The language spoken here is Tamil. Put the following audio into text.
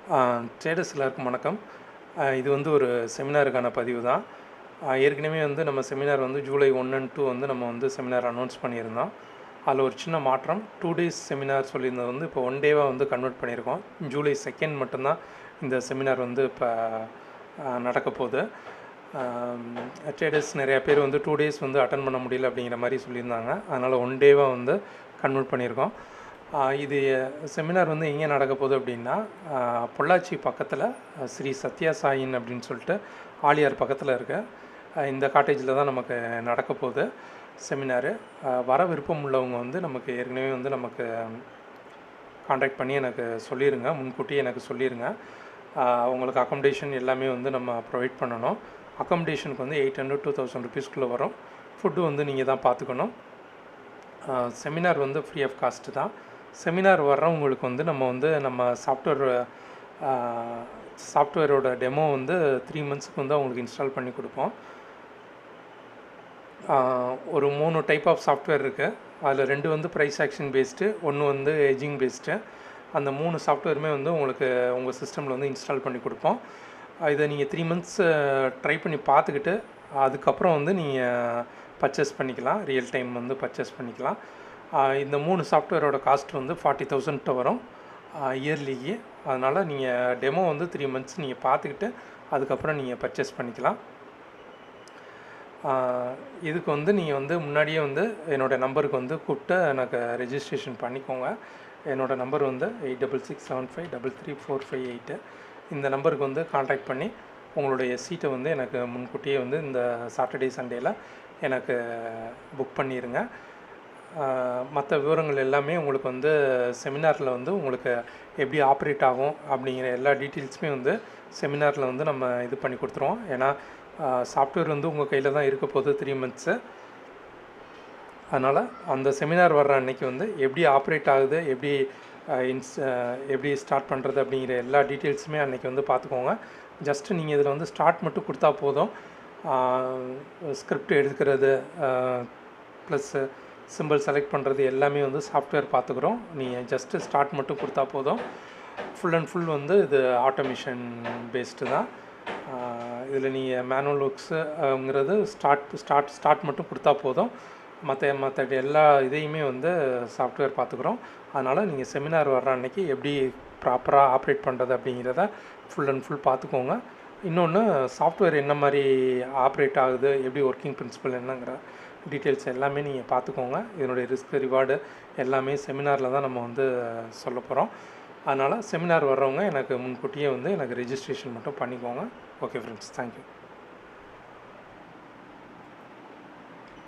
ட்ரேடர்ஸ் எல்லாருக்கும் வணக்கம். இது வந்து ஒரு செமினாருக்கான பதிவு தான். ஏற்கனவே வந்து நம்ம செமினார் வந்து ஜூலை 1 and 2 வந்து நம்ம வந்து செமினார் அனௌன்ஸ் பண்ணியிருந்தோம். அதில் ஒரு சின்ன மாற்றம் 2 days செமினார் சொல்லியிருந்தது வந்து இப்போ 1 டேவாக வந்து கன்வெர்ட் பண்ணியிருக்கோம். ஜூலை 2 மட்டும்தான் இந்த செமினார் வந்து இப்போ நடக்க போகுது. ட்ரேடர்ஸ் நிறையா பேர் வந்து 2 days வந்து அட்டன் பண்ண முடியல அப்படிங்கிற மாதிரி சொல்லியிருந்தாங்க. அதனால் 1 டேவாக வந்து கன்வெர்ட் பண்ணியிருக்கோம். இது செமினார் வந்து எங்கே நடக்க போகுது அப்படின்னா, பொள்ளாச்சி பக்கத்தில் ஸ்ரீ சத்யா சாயின் அப்படின்னு சொல்லிட்டு ஆலியார் பக்கத்தில் இருக்க இந்த காட்டேஜில் தான் நமக்கு நடக்க போகுது செமினாரு. வர விருப்பம் உள்ளவங்க வந்து நமக்கு ஏற்கனவே வந்து நமக்கு காண்டாக்ட் பண்ணி எனக்கு சொல்லிடுங்க, முன்கூட்டியே எனக்கு சொல்லிடுங்க. உங்களுக்கு அக்காமடேஷன் எல்லாமே வந்து நம்ம ப்ரொவைட் பண்ணணும். அக்காமடேஷனுக்கு வந்து 800 to 1000 rupeesக்குள்ளே வரும். ஃபுட்டு வந்து நீங்கள் தான் பார்த்துக்கணும். செமினார் வந்து ஃப்ரீ ஆஃப் காஸ்ட்டு தான். செமினார் வர்றவங்களுக்கு வந்து நம்ம சாஃப்ட்வேரோட டெமோ வந்து 3 monthsக்கு வந்து அவங்களுக்கு இன்ஸ்டால் பண்ணி கொடுப்போம். ஒரு 3 டைப் ஆஃப் சாஃப்ட்வேர் இருக்குது. அதில் 2 வந்து ப்ரைஸ் ஆக்ஷன் பேஸ்டு, 1 வந்து எஜிங் பேஸ்டு. அந்த 3 சாஃப்ட்வேருமே வந்து உங்களுக்கு உங்கள் சிஸ்டமில் வந்து இன்ஸ்டால் பண்ணி கொடுப்போம். இதை நீங்கள் 3 months ட்ரை பண்ணி பார்த்துக்கிட்டு அதுக்கப்புறம் வந்து நீங்கள் பர்ச்சேஸ் பண்ணிக்கலாம், ரியல் டைம் வந்து பர்ச்சேஸ் பண்ணிக்கலாம். இந்த 3 சாஃப்ட்வேரோட காஸ்ட் வந்து 40,000 வரும் இயர்லிக்கு. அதனால் நீங்கள் டெமோ வந்து 3 months நீங்கள் பார்த்துக்கிட்டு அதுக்கப்புறம் நீங்கள் பர்ச்சேஸ் பண்ணிக்கலாம். இதுக்கு வந்து நீங்கள் வந்து முன்னாடியே வந்து என்னோடய நம்பருக்கு வந்து கூப்பிட்டு எனக்கு ரெஜிஸ்ட்ரேஷன் பண்ணிக்கோங்க. என்னோடய நம்பர் வந்து 8667533458. இந்த நம்பருக்கு வந்து கான்டாக்ட் பண்ணி உங்களுடைய சீட்டை வந்து எனக்கு முன்கூட்டியே வந்து இந்த சாட்டர்டே சண்டேயில் எனக்கு புக் பண்ணிடுங்க. மற்ற விவரங்கள் எல்லாமே உங்களுக்கு வந்து செமினாரில் வந்து உங்களுக்கு எப்படி ஆப்ரேட் ஆகும் அப்படிங்கிற எல்லா டீட்டெயில்ஸுமே வந்து செமினாரில் வந்து நம்ம இது பண்ணி கொடுத்துருவோம். ஏன்னா சாஃப்ட்வேர் வந்து உங்கள் கையில் தான் இருக்க போகுது 3 months. அதனால் அந்த செமினார் வர்ற அன்றைக்கி வந்து எப்படி ஆப்ரேட் ஆகுது, எப்படி ஸ்டார்ட் பண்ணுறது அப்படிங்கிற எல்லா டீட்டெயில்ஸுமே அன்றைக்கி வந்து பார்த்துக்கோங்க. ஜஸ்ட்டு நீங்கள் இதில் வந்து ஸ்டார்ட் மட்டும் கொடுத்தா போதும். ஸ்கிரிப்ட் எடுக்கிறது ப்ளஸ் சிம்பிள் செலக்ட் பண்ணுறது எல்லாமே வந்து சாஃப்ட்வேர் பார்த்துக்குறோம். நீங்கள் ஜஸ்ட்டு ஸ்டார்ட் மட்டும் கொடுத்தா போதும். ஃபுல் அண்ட் ஃபுல் வந்து இது ஆட்டோமேஷன் பேஸ்டு தான். இதில் நீங்கள் மேனுவல் ஒர்க்ஸுங்கிறது ஸ்டார்ட் மட்டும் கொடுத்தா போதும். மற்ற எல்லா இதையுமே வந்து சாஃப்ட்வேர் பார்த்துக்குறோம். அதனால் நீங்கள் செமினார் வர்ற அன்றைக்கி எப்படி ப்ராப்பராக ஆப்ரேட் பண்ணுறது அப்படிங்கிறத ஃபுல் அண்ட் ஃபுல் பார்த்துக்கோங்க. இன்னொன்று சாஃப்ட்வேர் என்ன மாதிரி ஆப்ரேட் ஆகுது, எப்படி ஒர்க்கிங் பிரின்சிபல் என்னங்கிற டீட்டெயில்ஸ் எல்லாமே நீங்கள் பார்த்துக்கோங்க. இதனுடைய ரிஸ்க் ரிவார்டு எல்லாமே செமினாரில் தான் நம்ம வந்து சொல்ல போகிறோம். அதனால் செமினார் வர்றவங்க எனக்கு முன்கூட்டியே வந்து எனக்கு ரெஜிஸ்ட்ரேஷன் மட்டும் பண்ணிக்கோங்க. Okay friends, thank you.